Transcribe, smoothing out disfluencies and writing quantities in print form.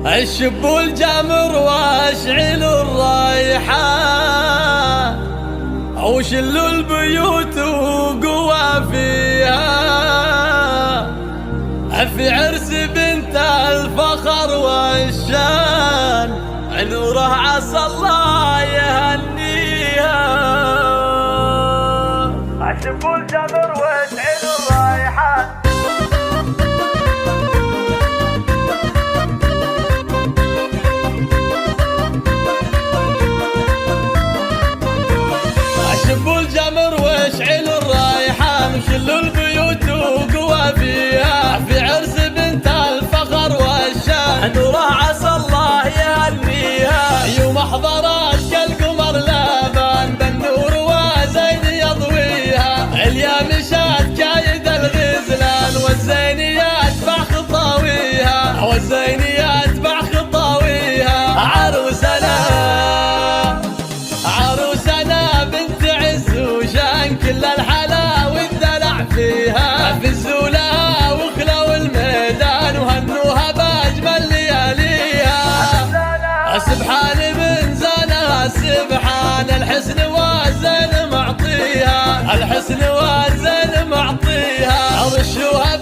الشب الجمر واشعل الريحان وشلوا البيوت وقوى فيها في عرس بنت الفخر والشان نوره عسى الله يهنيها. الشب الجمر واشعل الريحان الجمر واشعل الريحان وشلوا البيوت وقوى فيها في عرس بنت الفخر والشان نوره عسى الله يهنيها. يوم احضرت كالقمر لابان بالنور وزين يضويها اليا مشات كايد الغزلان والزينيات تبع خطاويها والزينيات تبع خطاويها. عروسنا بنت عز وشان كل الحلا والدلع فيها فزوا لها وخلوا الميدان وهنوها باجمل لياليها. سبحان من زانها سبحان الحسن والزين معطيها الحسن والزين معطيها. رشوها